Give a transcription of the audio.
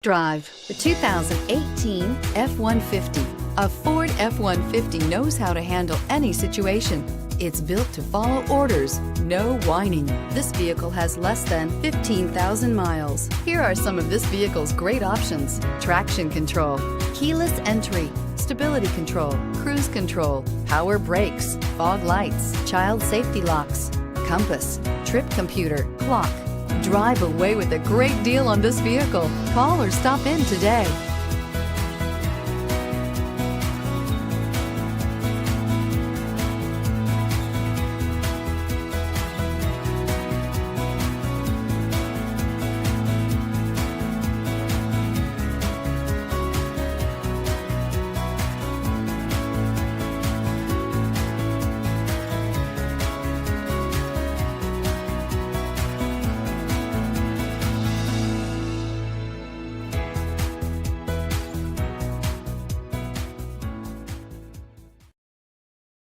Drive the 2018 F-150. A Ford F-150 knows how to handle any situation. It's built to follow orders, no whining. This vehicle has less than 15,000 miles. Here are some of this vehicle's great options: traction control, keyless entry, stability control, cruise control, power brakes, fog lights, child safety locks, compass, trip computer, clock. Drive away with a great deal on this vehicle. Call or stop in today.